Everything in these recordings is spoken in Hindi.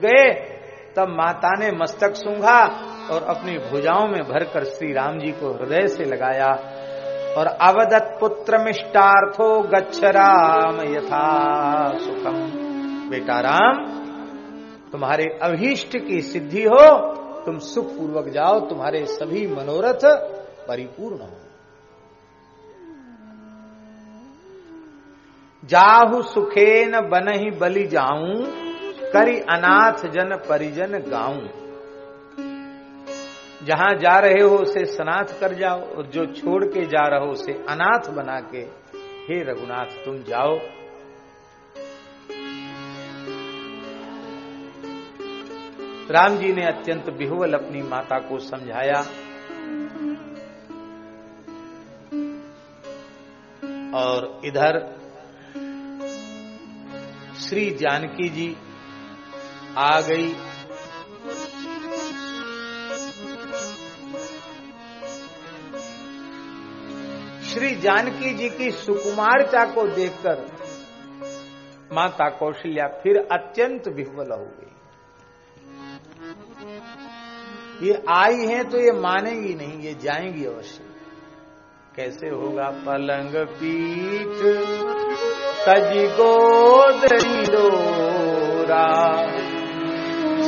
गए, तब माता ने मस्तक सूंघा और अपनी भुजाओं में भरकर श्री राम जी को हृदय से लगाया और अवदत् पुत्र मिष्टार्थो गच्छ राम यथा सुखम। बेटा राम, तुम्हारे अभीष्ट की सिद्धि हो, तुम सुख पूर्वक जाओ, तुम्हारे सभी मनोरथ परिपूर्ण हो। जाहु सुखेन बनहि बलि जाऊं, करि अनाथ जन परिजन गाऊं। जहां जा रहे हो उसे सनाथ कर जाओ, और जो छोड़ के जा रहे हो उसे अनाथ बना के हे रघुनाथ तुम जाओ। राम जी ने अत्यंत विह्वल अपनी माता को समझाया और इधर श्री जानकी जी आ गई। श्री जानकी जी की सुकुमारता को देखकर माता कौशल्या फिर अत्यंत विह्वल हो गई। ये आई हैं तो ये मानेगी नहीं, ये जाएंगी अवश्य। कैसे होगा? पलंग पीठ तजी गोद डोरा,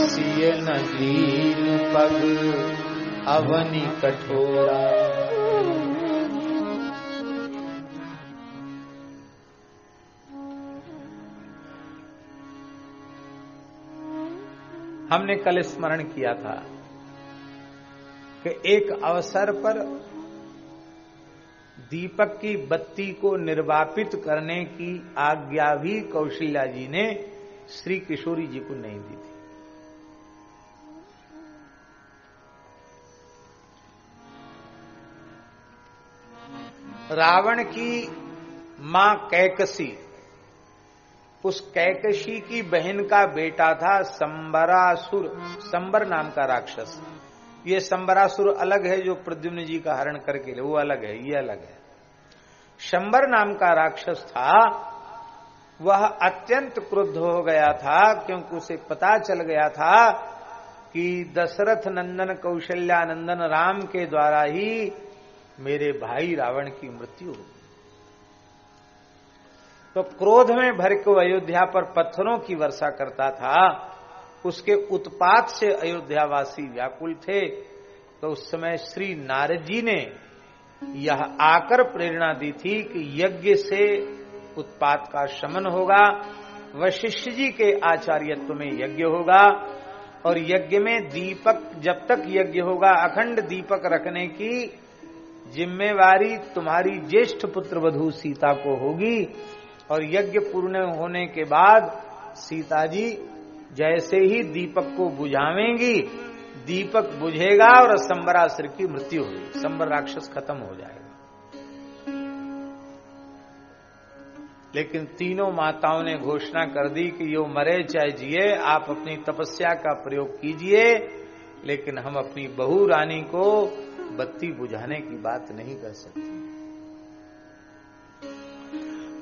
सिय नदीन पग अवनी कठोरा। हमने कल स्मरण किया था कि एक अवसर पर दीपक की बत्ती को निर्वापित करने की आज्ञा भी कौशल्या जी ने श्री किशोरी जी को नहीं दी थी। रावण की मां कैकसी, उस कैकसी की बहन का बेटा था संबरासुर, संबर नाम का राक्षस। ये संबरासुर अलग है जो प्रद्युम्न जी का हरण करके, वो अलग है, ये अलग है। शंबर नाम का राक्षस था, वह अत्यंत क्रुद्ध हो गया था क्योंकि उसे पता चल गया था कि दशरथ नंदन कौशल्या नंदन राम के द्वारा ही मेरे भाई रावण की मृत्यु हुई। तो क्रोध में भर के अयोध्या पर पत्थरों की वर्षा करता था। उसके उत्पात से अयोध्यावासी व्याकुल थे। तो उस समय श्री नारद जी ने यह आकर प्रेरणा दी थी कि यज्ञ से उत्पात का शमन होगा, वशिष्ठ जी के आचार्यत्व में यज्ञ होगा और यज्ञ में दीपक, जब तक यज्ञ होगा अखंड दीपक रखने की जिम्मेवारी तुम्हारी ज्येष्ठ पुत्र वधू सीता को होगी। और यज्ञ पूर्ण होने के बाद सीता जी जैसे ही दीपक को बुझावेंगी, दीपक बुझेगा और संबरासुर की मृत्यु होगी, संबर राक्षस खत्म हो जाएगा। लेकिन तीनों माताओं ने घोषणा कर दी कि यो मरे चाहे जिए, आप अपनी तपस्या का प्रयोग कीजिए, लेकिन हम अपनी बहू रानी को बत्ती बुझाने की बात नहीं कर सकते।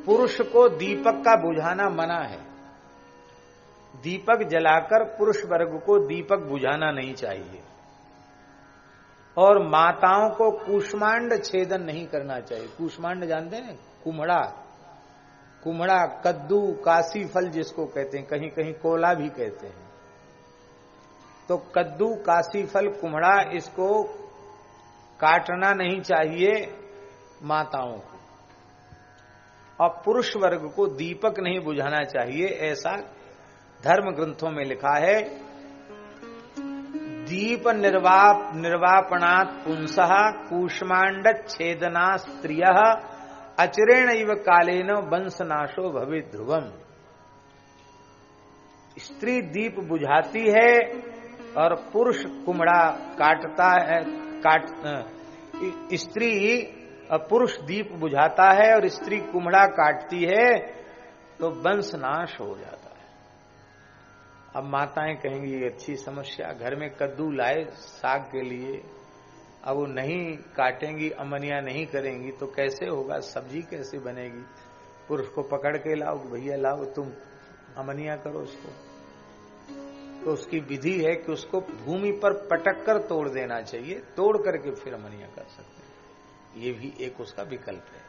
पुरुष को दीपक का बुझाना मना है। दीपक जलाकर पुरुष वर्ग को दीपक बुझाना नहीं चाहिए और माताओं को कूष्मांड छेदन नहीं करना चाहिए। कूष्मांड जानते हैं? कुम्हड़ा, कुम्हड़ा, कद्दू, काशी फल जिसको कहते हैं, कहीं कहीं कोला भी कहते हैं। तो कद्दू, काशी फल, कुम्हड़ा, इसको काटना नहीं चाहिए माताओं को, और पुरुष वर्ग को दीपक नहीं बुझाना चाहिए, ऐसा धर्म ग्रंथों में लिखा है। दीप निर्वापणात् पुंसः कूष्मांड छेदना स्त्रियः अचिरेण इव कालेन वंशनाशो भवे ध्रुवम। स्त्री दीप बुझाती है और पुरुष कुम्हड़ा काटता है, स्त्री पुरुष दीप बुझाता है और स्त्री कुम्हड़ा काटती है, तो वंश नाश हो जाता है। अब माताएं कहेंगी ये अच्छी समस्या, घर में कद्दू लाए साग के लिए, अब वो नहीं काटेंगी, अमनिया नहीं करेंगी तो कैसे होगा, सब्जी कैसे बनेगी? पुरुष को पकड़ के लाओ, भैया लाओ तुम अमनिया करो उसको। तो उसकी विधि है कि उसको भूमि पर पटक कर तोड़ देना चाहिए, तोड़ करके फिर अमनिया कर सकते हैं। ये भी एक उसका विकल्प है,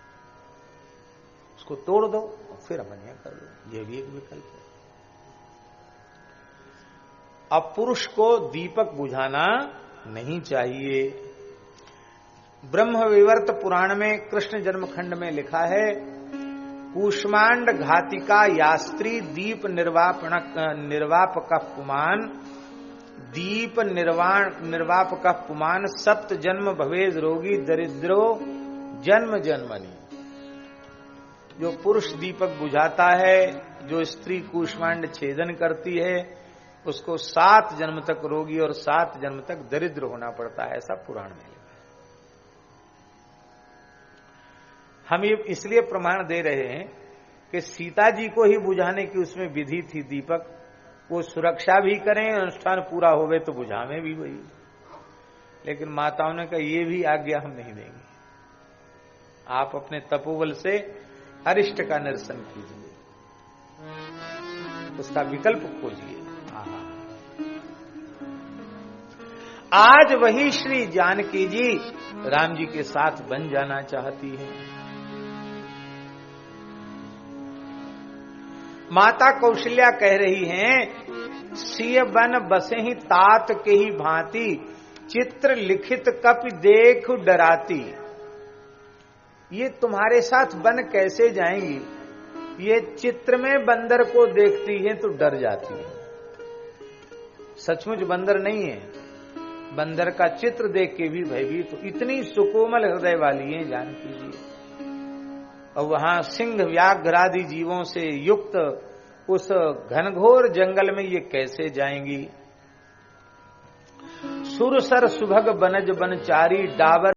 उसको तोड़ दो और फिर अमनिया कर दो, ये भी एक विकल्प है। अब पुरुष को दीपक बुझाना नहीं चाहिए। ब्रह्म विवर्त पुराण में कृष्ण जन्मखंड में लिखा है, कूष्मांड घातिका यास्त्री दीप निर्वापक पुमान, दीप निर्वापक पुमान, सप्त जन्म भवेज रोगी दरिद्रो जन्म जन्मनि। जो पुरुष दीपक बुझाता है, जो स्त्री कूष्मांड छेदन करती है, उसको 7 जन्म तक रोगी और 7 जन्म तक दरिद्र होना पड़ता है, ऐसा पुराण में लिखा है। हम ये इसलिए प्रमाण दे रहे हैं कि सीता जी को ही बुझाने की उसमें विधि थी दीपक, वो सुरक्षा भी करें, अनुष्ठान पूरा होवे तो बुझावे भी वही। लेकिन माताओं ने कहा ये भी आज्ञा हम नहीं देंगे, आप अपने तपोबल से अरिष्ट का निरसन कीजिए, उसका विकल्प खोजिए। आज वही श्री जानकी जी राम जी के साथ बन जाना चाहती हैं। माता कौशल्या कह रही हैं, सिय बन बसे ही तात के ही भांति, चित्र लिखित कपि देख डराती। ये तुम्हारे साथ बन कैसे जाएंगी? ये चित्र में बंदर को देखती हैं तो डर जाती है। सचमुच बंदर नहीं है, बंदर का चित्र देख के भी भयभीत तो इतनी सुकोमल हृदय वाली है जानकी जी। और वहां सिंह व्याघ्रादि जीवों से युक्त उस घनघोर जंगल में ये कैसे जाएंगी? सुरसर सुभग बनज बनचारी, डाबर